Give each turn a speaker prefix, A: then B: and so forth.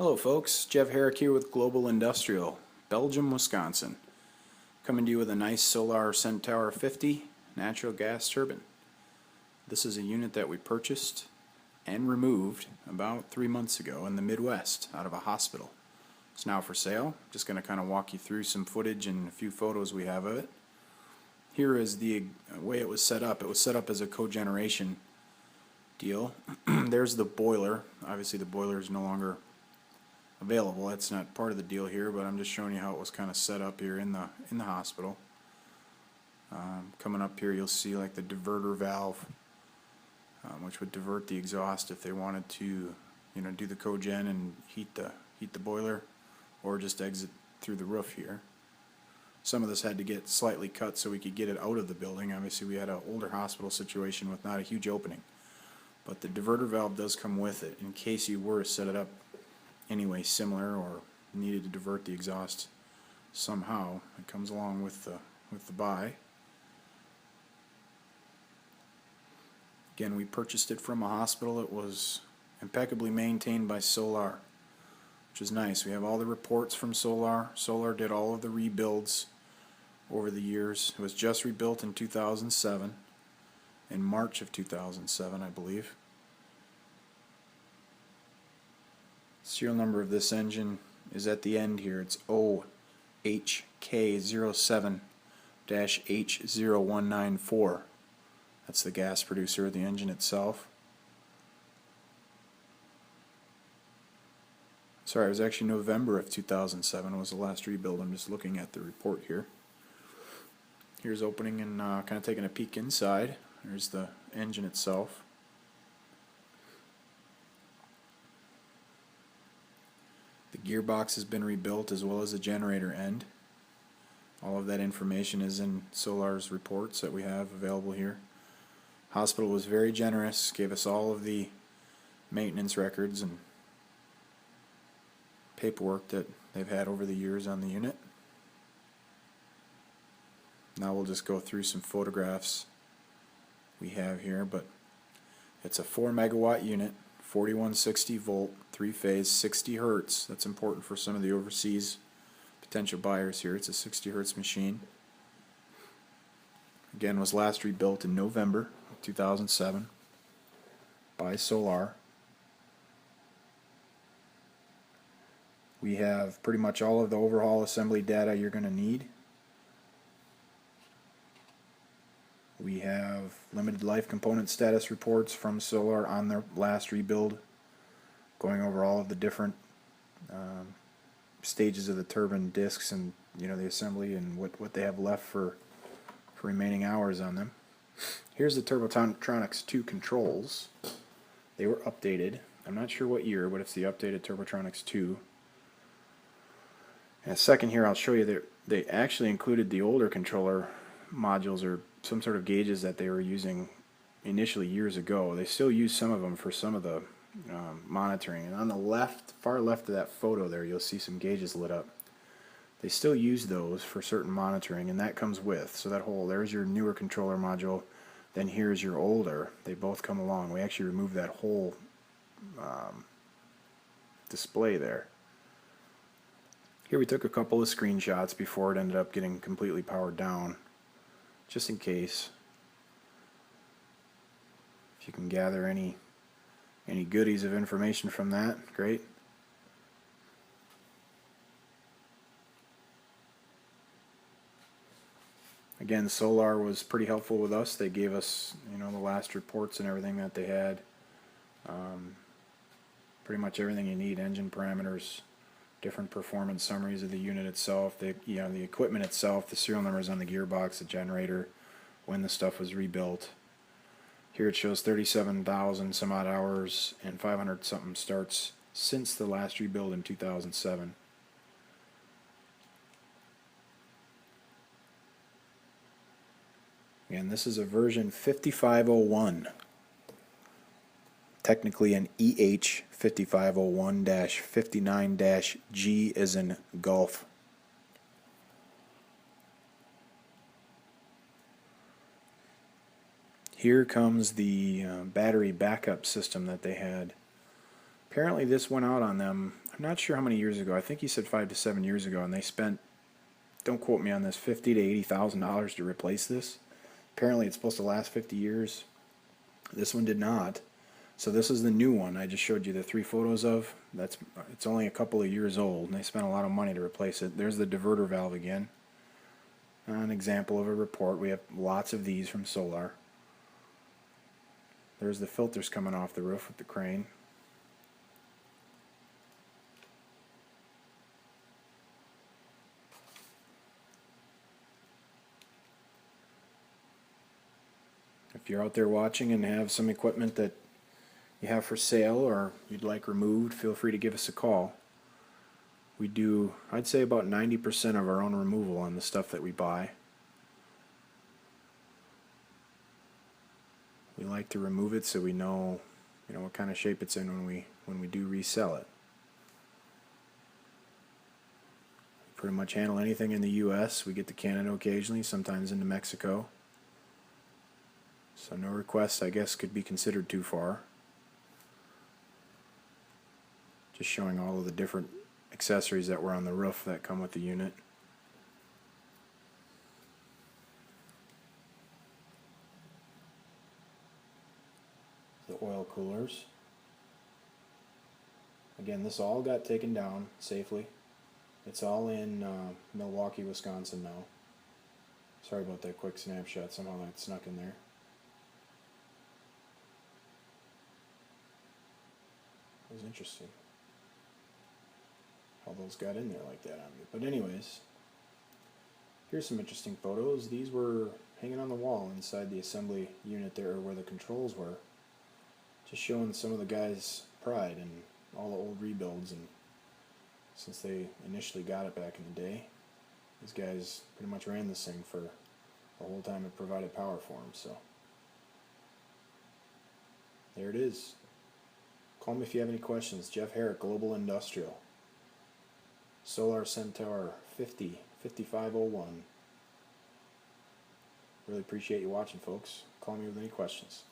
A: Hello folks, Jeff Herrick here with Global Industrial, Belgium, Wisconsin. Coming to you with a nice Solar Centaur 50 natural gas turbine. This is a unit that we purchased and removed about 3 months ago in the Midwest out of a hospital. It's now for sale. Just going to kind of walk you through some footage and a few photos we have of it. Here is the way it was set up. It was set up as a cogeneration deal. There's the boiler. Obviously the boiler is no longer available. That's not part of the deal here, but I'm just showing you how it was kind of set up here in the hospital. Coming up here, you'll see like the diverter valve, which would divert the exhaust if they wanted to, do the cogen and heat the boiler, or just exit through the roof here. Some of this had to get slightly cut so we could get it out of the building. Obviously, we had an older hospital situation with not a huge opening, but the diverter valve does come with it in case you were to set it up anyway similar or needed to divert the exhaust somehow. It comes along with the buy. Again, we purchased it from a hospital. It was impeccably maintained by Solar, which is nice. We have all the reports from Solar. Solar did all of the rebuilds over the years. It was just rebuilt in 2007, in March of 2007, I believe. Serial number of this engine is at the end here. It's OHK07-H0194. That's the gas producer of the engine itself. Sorry, it was actually November of 2007 was the last rebuild. I'm just looking at the report here. Here's opening and kind of taking a peek inside. There's the engine itself. The gearbox has been rebuilt as well as the generator end. All of that information is in Solar's reports that we have available here. Hospital was very generous, gave us all of the maintenance records and paperwork that they've had over the years on the unit. Now we'll just go through some photographs we have here, but it's a 4 megawatt unit, 4160 volt, 3-phase, 60 hertz. That's important for some of the overseas potential buyers here. It's a 60 hertz machine. Again, was last rebuilt in November of 2007 by Solar. We have pretty much all of the overhaul assembly data you're going to need. We have limited life component status reports from Solar on their last rebuild, going over all of the different stages of the turbine discs and the assembly and what they have left for remaining hours on them. Here's the Turbotronics 2 controls. They were updated. I'm not sure what year, but it's the updated Turbotronics 2. In a second here I'll show you that they actually included the older controller modules or some sort of gauges that they were using initially years ago. They still use some of them for some of the monitoring. And on the left, far left of that photo there, you'll see some gauges lit up. They still use those for certain monitoring, and that comes with. So that whole, there's your newer controller module, then here's your older. They both come along. We actually removed that whole display there. Here we took a couple of screenshots before it ended up getting completely powered down, just in case. If you can gather any goodies of information from that, great. Again, Solar was pretty helpful with us. They gave us, the last reports and everything that they had. Pretty much everything you need: engine parameters, different performance summaries of the unit itself, the equipment itself, the serial numbers on the gearbox, the generator, when the stuff was rebuilt. Here it shows 37,000 some odd hours and 500 something starts since the last rebuild in 2007. Again, this is a version 5501. Technically an EH 5501-59-G as in golf. Here comes the battery backup system that they had. Apparently this went out on them, I'm not sure how many years ago, I think he said 5 to 7 years ago, and they spent, don't quote me on this, $50,000 to $80,000 to replace this. Apparently it's supposed to last 50 years. This one did not. So this is the new one I just showed you the 3 photos of. It's only a couple of years old, and they spent a lot of money to replace it. There's the diverter valve again. An example of a report. We have lots of these from Solar. There's the filters coming off the roof with the crane. If you're out there watching and have some equipment that you have for sale or you'd like removed, feel free to give us a call. We do, I'd say, about 90% of our own removal on the stuff that we buy. We like to remove it so we know, what kind of shape it's in when we do resell it. We pretty much handle anything in the US. We get to Canada occasionally, sometimes into Mexico. So no requests, I guess, could be considered too far. Just showing all of the different accessories that were on the roof that come with the unit. The oil coolers. Again, this all got taken down safely. It's all in Milwaukee, Wisconsin now. Sorry about that quick snapshot, somehow that snuck in there. It was interesting how those got in there like that on me. But anyways, here's some interesting photos. These were hanging on the wall inside the assembly unit there where the controls were. Just showing some of the guys' pride in all the old rebuilds, and since they initially got it back in the day, these guys pretty much ran this thing for the whole time it provided power for them. So there it is. Call me if you have any questions. Jeff Herrick, Global Industrial. Solar Centaur 5501. Really appreciate you watching, folks. Call me with any questions.